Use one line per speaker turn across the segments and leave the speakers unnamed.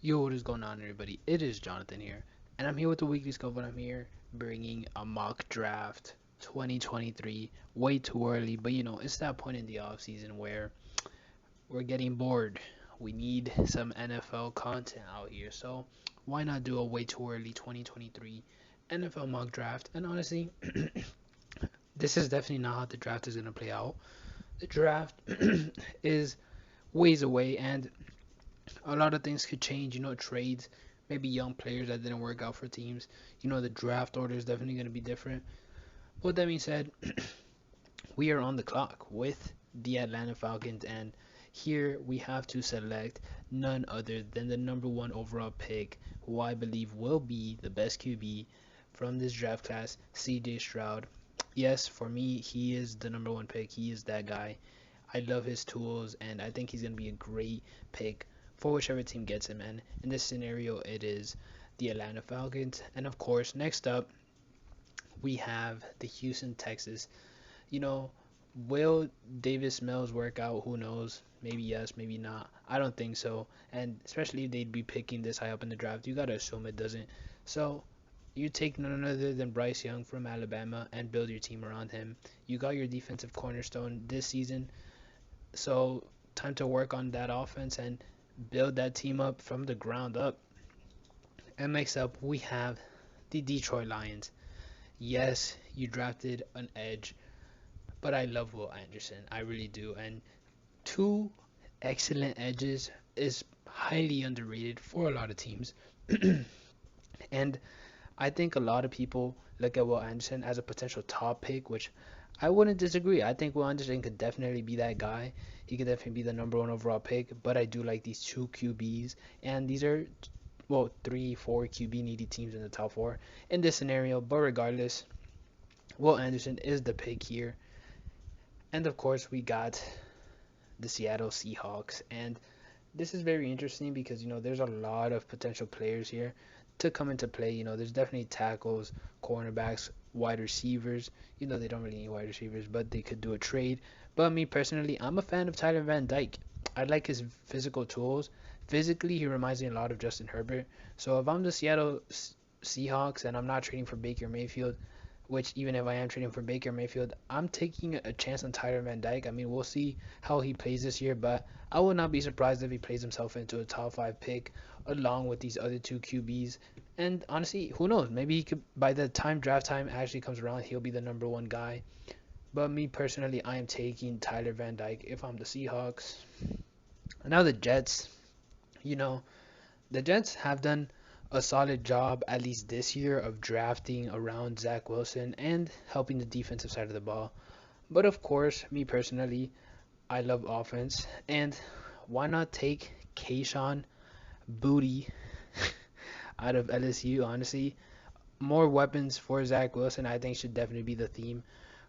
Yo, what is going on, everybody? It is Jonathan here, and I'm here with the weekly scope. And I'm here bringing a mock draft 2023. Way too early, but it's that point in the off season where we're getting bored. We need some NFL content out here, so why not do a way too early 2023 NFL mock draft? And honestly, this is definitely not how the draft is gonna play out. The draft is ways away, and a lot of things could change, trades, maybe young players that didn't work out for teams. The draft order is definitely going to be different. With that being said, we are on the clock with the Atlanta Falcons, and here we have to select none other than the number one overall pick, who I believe will be the best QB from this draft class, CJ Stroud. Yes, for me, he is the number one pick. He is that guy. I love his tools, and I think he's going to be a great pick for whichever team gets him. And in this scenario, it is the Atlanta Falcons. And of course, next up, we have the Houston Texans. You know, will Davis Mills work out? Who knows? Maybe yes, maybe not. I don't think so. And especially if they'd be picking this high up in the draft, you got to assume it doesn't. So you take none other than Bryce Young from Alabama and build your team around him. You got your defensive cornerstone this season. So time to work on that offense and build that team up from the ground up. And next up, we have the Detroit Lions. Yes, you drafted an edge, but I love Will Anderson. I really do. And two excellent edges is highly underrated for a lot of teams. And I think a lot of people look at Will Anderson as a potential top pick, which I wouldn't disagree. I think Will Anderson could definitely be that guy. He could definitely be the number one overall pick. But I do like these two QBs, and these are, well, 3, 4 QB needy teams in the top four in this scenario. But regardless, Will Anderson is the pick here. And of course, we got the Seattle Seahawks, and this is very interesting because there's a lot of potential players here to come into play. There's definitely tackles, cornerbacks, wide receivers. They don't really need wide receivers, but they could do a trade. But me personally, I'm a fan of Tyler Van Dyke. I like his physical tools. Physically, he reminds me a lot of Justin Herbert. So if I'm the Seattle Seahawks and I'm not trading for Baker Mayfield, which even if I am trading for Baker Mayfield, I'm taking a chance on Tyler Van Dyke. I mean, we'll see how he plays this year, but I would not be surprised if he plays himself into a top 5 pick along with these other two QBs. And honestly, who knows? Maybe he could, by the time draft time actually comes around, he'll be the number one guy. But me personally, I am taking Tyler Van Dyke if I'm the Seahawks. Now the Jets, you know, the Jets have done a solid job, at least this year, of drafting around Zach Wilson and helping the defensive side of the ball. But of course, me personally, I love offense. And why not take Kayshawn Booty out of LSU, honestly? More weapons for Zach Wilson, I think, should definitely be the theme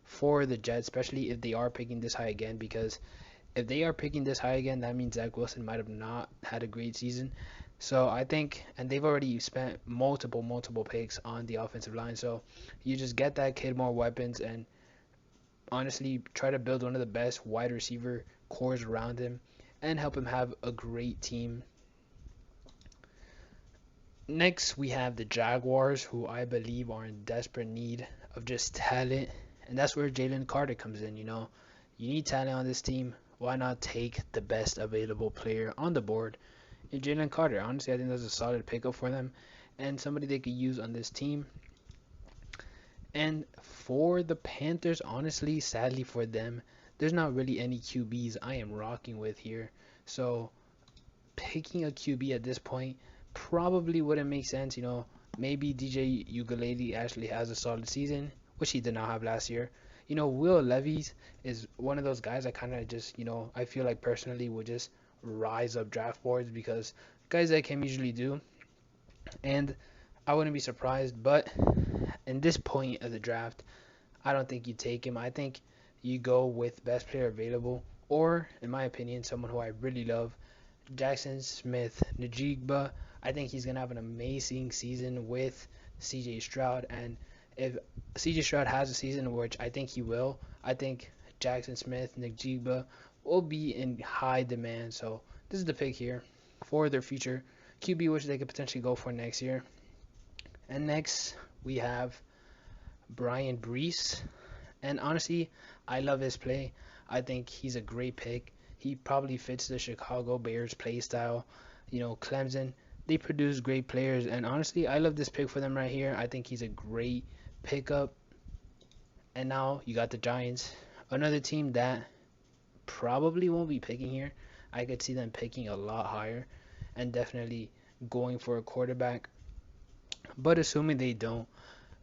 for the Jets, especially if they are picking this high again, because if they are picking this high again, that means Zach Wilson might have not had a great season. So I think, and they've already spent multiple picks on the offensive line. So you just get that kid more weapons and honestly try to build one of the best wide receiver cores around him and help him have a great team. Next, we have the Jaguars, who I believe are in desperate need of just talent. And that's where Jalen Carter comes in. You need talent on this team. Why not take the best available player on the board in Jalen Carter? Honestly, I think that's a solid pickup for them and somebody they could use on this team. And for the Panthers, honestly, sadly for them, there's not really any QBs I am rocking with here. So picking a QB at this point probably wouldn't make sense. Maybe DJ Ugalele actually has a solid season, which he did not have last year. Will Levis is one of those guys I kind of just, I feel like personally would just rise up draft boards because guys like him usually do. And I wouldn't be surprised, but in this point of the draft, I don't think you take him. I think you go with best player available, or in my opinion, someone who I really love, Jackson Smith Najigba. I think he's gonna have an amazing season with CJ Stroud, and if CJ Stroud has a season, which I think he will, I think Jackson Smith Najigba will be in high demand. So this is the pick here for their future QB which they could potentially go for next year. And next we have Brian Brees. And honestly, I love his play. I think he's a great pick. He probably fits the Chicago Bears play style. Clemson, they produce great players. And honestly, I love this pick for them right here. I think he's a great pickup. And now you got the Giants, another team that probably won't be picking here. I could see them picking a lot higher and definitely going for a quarterback. But assuming they don't,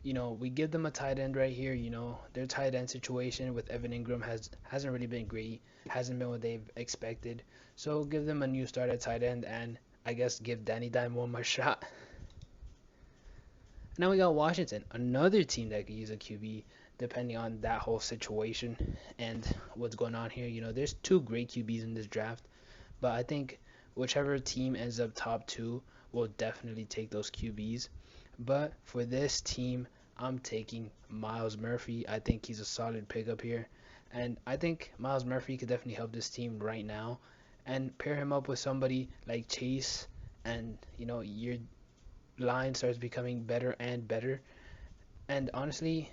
we give them a tight end right here. Their tight end situation with Evan Ingram hasn't really been great, hasn't been what they've expected. So give them a new start at tight end, and I guess give Danny Dime one more shot. Now we got Washington, another team that could use a QB depending on that whole situation and what's going on here. There's two great QBs in this draft, but I think whichever team ends up top two will definitely take those QBs. But for this team, I'm taking Myles Murphy. I think he's a solid pickup here. And I think Myles Murphy could definitely help this team right now. And pair him up with somebody like Chase, and your line starts becoming better and better. And honestly,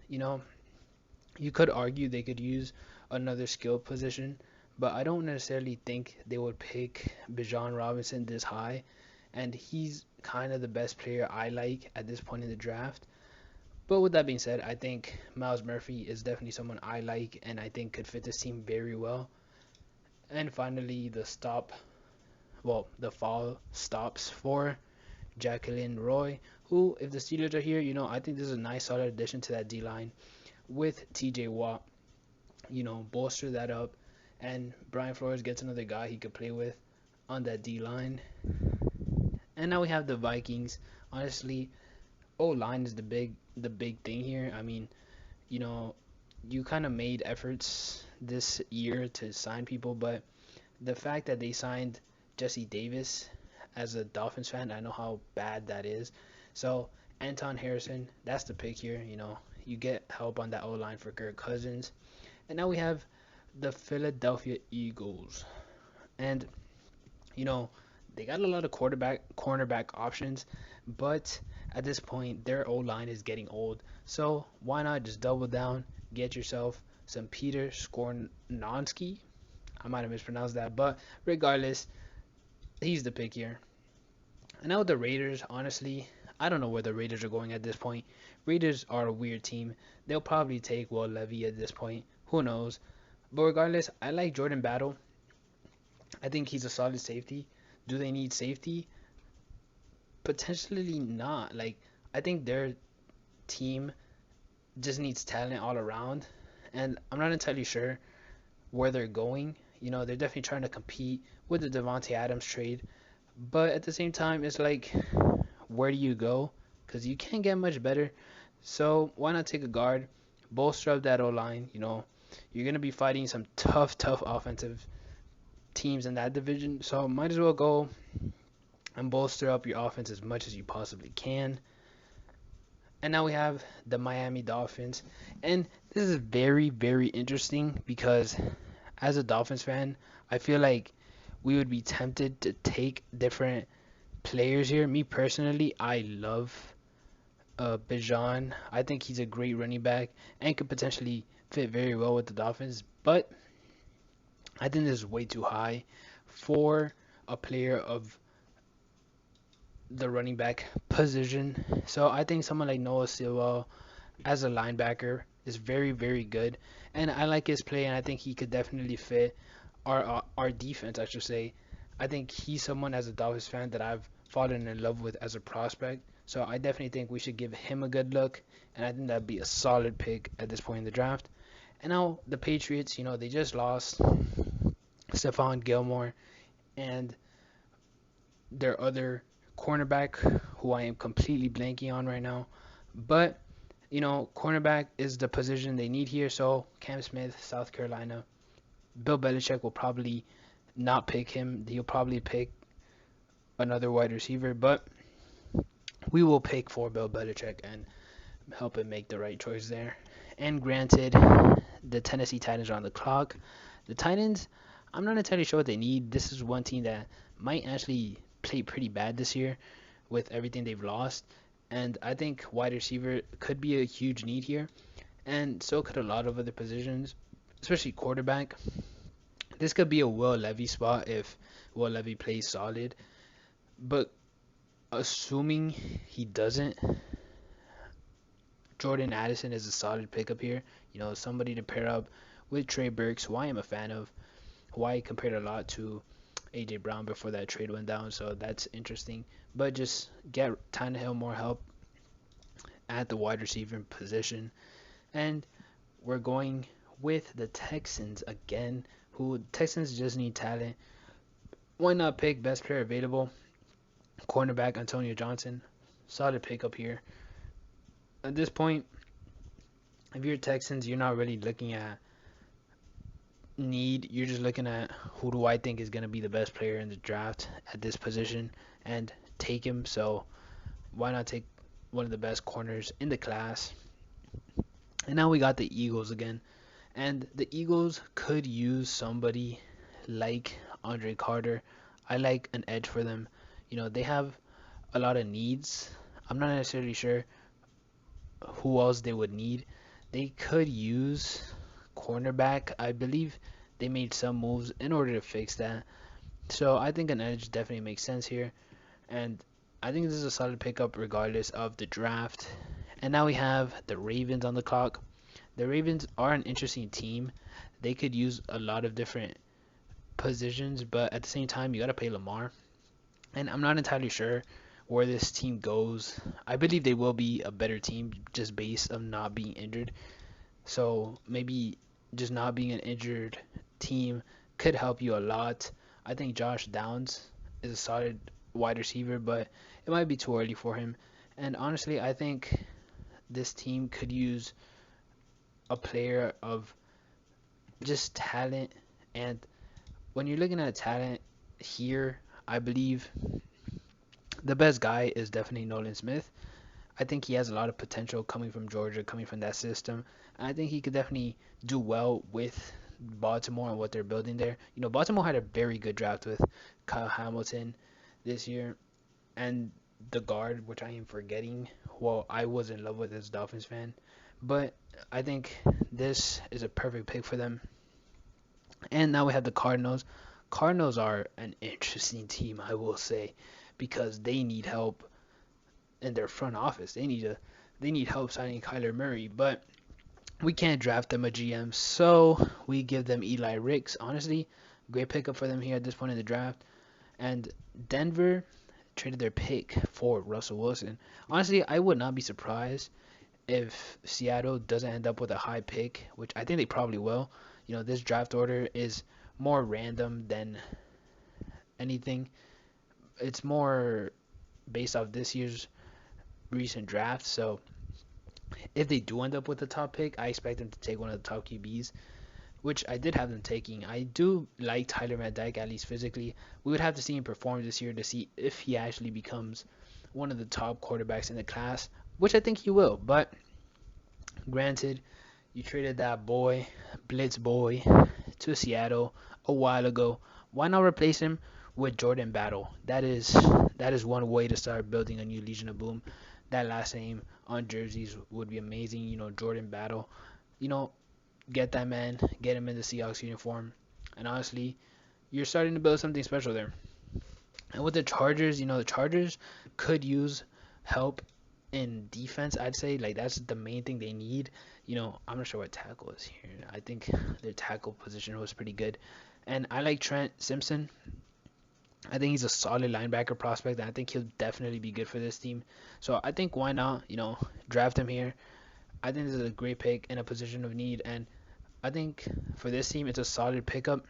you could argue they could use another skill position, but I don't necessarily think they would pick Bijan Robinson this high. And he's kind of the best player I like at this point in the draft. But with that being said, I think Myles Murphy is definitely someone I like and I think could fit this team very well. And finally, the fall stops for Jacqueline Roy, who, if the Steelers are here, I think this is a nice solid addition to that D-line with TJ Watt. Bolster that up, and Brian Flores gets another guy he could play with on that D-line. And now we have the Vikings. Honestly, O-line is the big thing here. I mean, you kind of made efforts this year to sign people, but the fact that they signed Jesse Davis, as a Dolphins fan, I know how bad that is. So Anton Harrison, that's the pick here. You get help on that O-line for Kirk Cousins. And now we have the Philadelphia Eagles. And, they got a lot of cornerback options, but at this point, their O-line is getting old. So why not just double down, get yourself some Peter Skornonski. I might have mispronounced that, but regardless, he's the pick here. And now with the Raiders, honestly, I don't know where the Raiders are going at this point. Raiders are a weird team. They'll probably take Will Levy at this point. Who knows? But regardless, I like Jordan Battle. I think he's a solid safety. Do they need safety? Potentially not. I think their team just needs talent all around. And I'm not entirely sure where they're going. They're definitely trying to compete with the Devontae Adams trade. But at the same time, it's like, where do you go? Because you can't get much better. So why not take a guard, bolster up that O-line? You're going to be fighting some tough offensive teams in that division. So might as well go and bolster up your offense as much as you possibly can. And now we have the Miami Dolphins. And this is very, very interesting because as a Dolphins fan, I feel like we would be tempted to take different players here. Me personally, I love Bijan. I think he's a great running back and could potentially fit very well with the Dolphins. But I think this is way too high for a player of the running back position. So I think someone like Noah Sewell as a linebacker is very, very good. And I like his play, and I think he could definitely fit our defense, I should say. I think he's someone as a Dolphins fan that I've fallen in love with as a prospect. So I definitely think we should give him a good look, and I think that'd be a solid pick at this point in the draft. And now the Patriots, they just lost Stephon Gilmore and their other cornerback, who I am completely blanking on right now. But, cornerback is the position they need here. So Cam Smith, South Carolina. Bill Belichick will probably not pick him. He'll probably pick another wide receiver, but we will pick for Bill Belichick and help him make the right choice there. And granted, the Tennessee Titans are on the clock. The Titans, I'm not entirely sure what they need. This is one team that might actually played pretty bad this year with everything they've lost. And I think wide receiver could be a huge need here, and so could a lot of other positions, especially quarterback. This could be a Will Levy spot if Will Levy plays solid, but assuming he doesn't, Jordan Addison is a solid pickup here. Somebody to pair up with Trey Burks, who I am a fan of, who I compared a lot to AJ Brown before that trade went down, so that's interesting. But just get Tannehill more help at the wide receiver position. And we're going with the Texans again, who Texans just need talent. Why not pick best player available? Cornerback Antonio Johnson. Solid pickup here. At this point, if you're Texans, you're not really looking at need. You're just looking at who do I think is going to be the best player in the draft at this position and take him. So why not take one of the best corners in the class? And now we got the Eagles again. And the Eagles could use somebody like Andre Carter. I like an edge for them. They have a lot of needs. I'm not necessarily sure who else they would need. They could use cornerback. I believe they made some moves in order to fix that. So I think an edge definitely makes sense here. And I think this is a solid pickup regardless of the draft. And now we have the Ravens on the clock. The Ravens are an interesting team. They could use a lot of different positions, but at the same time, you got to pay Lamar. And I'm not entirely sure where this team goes. I believe they will be a better team just based on not being injured. So maybe just not being an injured team could help you a lot. I think Josh Downs is a solid wide receiver, but it might be too early for him. And honestly, I think this team could use a player of just talent. And when you're looking at talent here, I believe the best guy is definitely Nolan Smith. I think he has a lot of potential coming from Georgia, coming from that system. And I think he could definitely do well with Baltimore and what they're building there. Baltimore had a very good draft with Kyle Hamilton this year. And the guard, which I am forgetting, well, I was in love with as a Dolphins fan. But I think this is a perfect pick for them. And now we have the Cardinals. Cardinals are an interesting team, I will say, because they need help in their front office. They need help signing Kyler Murray, but we can't draft them a GM, so we give them Eli Ricks. Honestly, great pickup for them here at this point in the draft. And Denver traded their pick for Russell Wilson. Honestly, I would not be surprised if Seattle doesn't end up with a high pick, which I think they probably will. This draft order is more random than anything. It's more based off this year's recent draft. So if they do end up with the top pick, I expect them to take one of the top QBs, which I did have them taking. I do like Tyler Van Dyke, at least physically. We would have to see him perform this year to see if he actually becomes one of the top quarterbacks in the class, which I think he will. But granted, you traded that boy, Blitz boy, to Seattle a while ago. Why not replace him with Jordan Battle? That is one way to start building a new Legion of Boom. That last name on jerseys would be amazing. Jordan Battle. Get that man, get him in the Seahawks uniform, and honestly, you're starting to build something special there. And with the Chargers, the Chargers could use help in defense. I'd say that's the main thing they need. I'm not sure what tackle is here. I think their tackle position was pretty good, and I like Trent Simpson. I think he's a solid linebacker prospect, and I think he'll definitely be good for this team. So I think why not, draft him here. I think this is a great pick in a position of need, and I think for this team it's a solid pickup.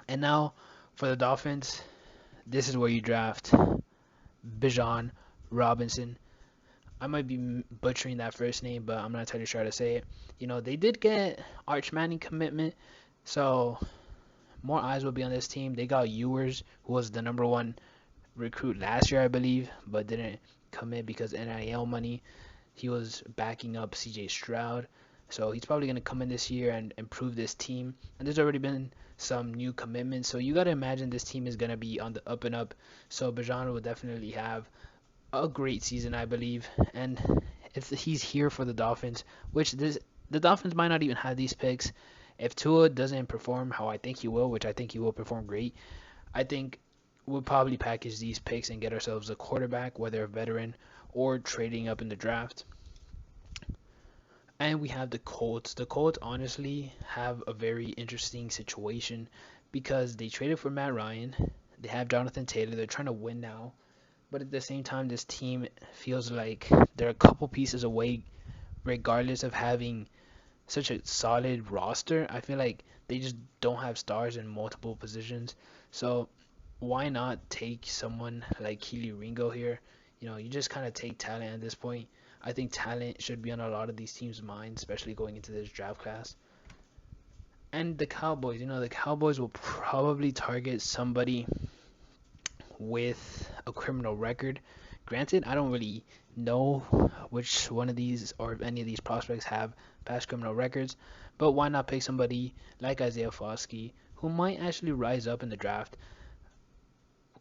And now for the Dolphins, this is where you draft Bijan Robinson. I might be butchering that first name, but I'm not entirely sure how to say it. They did get Arch Manning commitment, so more eyes will be on this team. They got Ewers, who was the number one recruit last year, I believe, but didn't commit because NIL money. He was backing up CJ Stroud. So he's probably going to come in this year and improve this team. And there's already been some new commitments. So you got to imagine this team is going to be on the up and up. So Bijan will definitely have a great season, I believe. And if he's here for the Dolphins, the Dolphins might not even have these picks. If Tua doesn't perform how I think he will, which I think he will perform great, I think we'll probably package these picks and get ourselves a quarterback, whether a veteran or trading up in the draft. And we have the Colts. The Colts honestly have a very interesting situation because they traded for Matt Ryan. They have Jonathan Taylor. They're trying to win now. But at the same time, this team feels like they're a couple pieces away, regardless of having such a solid roster. I feel like they just don't have stars in multiple positions. So why not take someone like Keely Ringo here? You just kind of take talent at this point. I think talent should be on a lot of these teams' minds, especially going into this draft class. And the Cowboys, the Cowboys will probably target somebody with a criminal record. Granted, I don't really know which one of these or if any of these prospects have past criminal records, but why not pick somebody like Isaiah Foskey who might actually rise up in the draft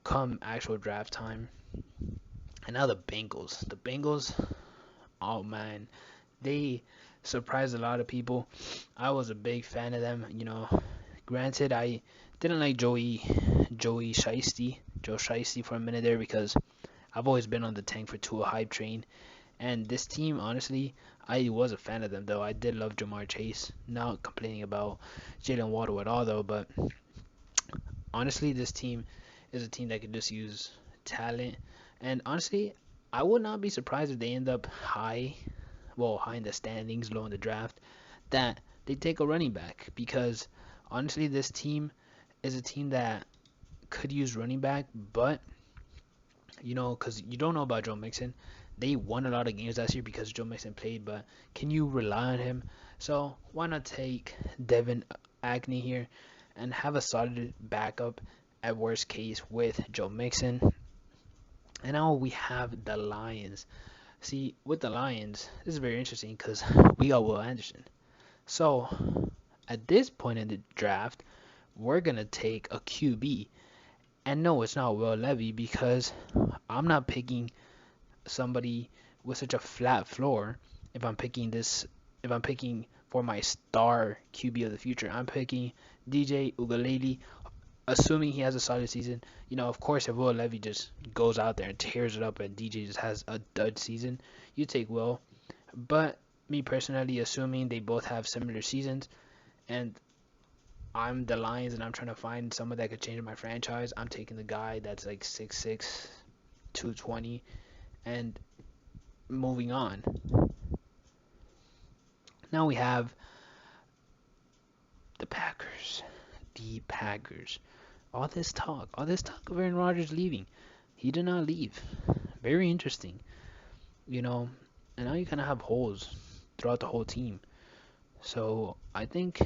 come actual draft time. And now the Bengals. The Bengals, oh man, they surprised a lot of people. I was a big fan of them. Granted, I didn't like Joe Shiesty for a minute there because I've always been on the tank for Tua hype train. And this team, honestly, I was a fan of them though. I did love Jamar Chase. Not complaining about Jalen Waddle at all though, but honestly, this team is a team that could just use talent. And honestly, I would not be surprised if they end up high in the standings, low in the draft, that they take a running back because honestly, this team is a team that could use running back, but because you don't know about Joe Mixon. They won a lot of games last year because Joe Mixon played, but can you rely on him? So why not take Devin Agnew here and have a solid backup at worst case with Joe Mixon? And now we have the Lions. See, with the Lions, this is very interesting because we got Will Anderson. So at this point in the draft, we're going to take a QB. And no, it's not Will Levy because I'm not picking somebody with such a flat floor. If I'm picking for my star QB of the future, I'm picking DJ Ugalele, assuming he has a solid season. Of course, if Will Levy just goes out there and tears it up and DJ just has a dud season, you take Will. But me personally, assuming they both have similar seasons, and I'm the Lions and I'm trying to find someone that could change my franchise, I'm taking the guy that's like 6'6", 220, and moving on. Now we have the Packers. The Packers. All this talk of Aaron Rodgers leaving. He did not leave. Very interesting. And now you kind of have holes throughout the whole team. So I think,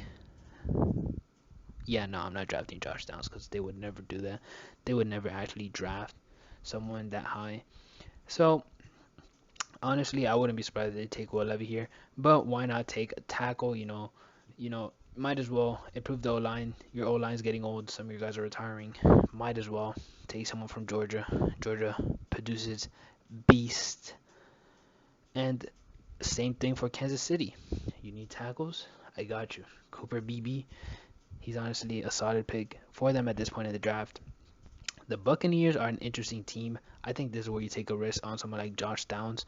yeah, no, I'm not drafting Josh Downs because they would never do that. They would never actually draft someone that high. So honestly, I wouldn't be surprised if they take Will Levy here. But why not take a tackle? Might as well improve the O-line. Your O-line's getting old. Some of you guys are retiring. Might as well take someone from Georgia. Georgia produces beast. And same thing for Kansas City. You need tackles? I got you. Cooper Beebe. He's honestly a solid pick for them at this point in the draft. The Buccaneers are an interesting team. I think this is where you take a risk on someone like Josh Downs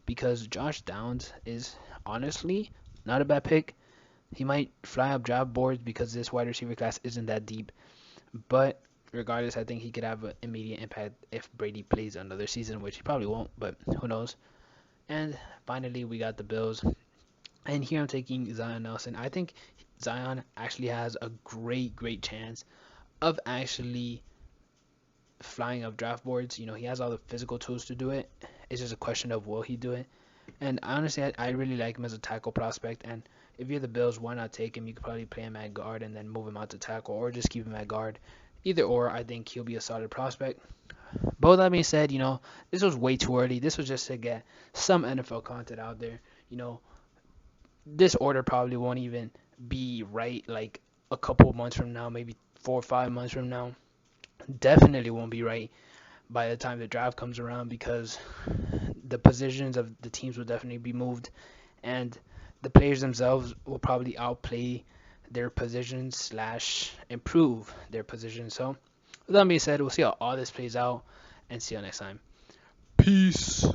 because Josh Downs is honestly not a bad pick. He might fly up draft boards because this wide receiver class isn't that deep. But regardless, I think he could have an immediate impact if Brady plays another season, which he probably won't, but who knows. And finally, we got the Bills. And here I'm taking Zion Nelson. I think Zion actually has a great chance of actually flying up draft boards. He has all the physical tools to do it. It's just a question of will he do it. And honestly, I really like him as a tackle prospect. And if you're the Bills, why not take him? You could probably play him at guard and then move him out to tackle, or just keep him at guard. Either or, I think he'll be a solid prospect. But with that being said, this was way too early. This was just to get some NFL content out there. this order probably won't even be right like a couple months from now, maybe 4 or 5 months from now. Definitely won't be right by the time the draft comes around because the positions of the teams will definitely be moved, and the players themselves will probably outplay their positions slash improve their positions. So, with that being said, we'll see how all this plays out and see you next time. Peace.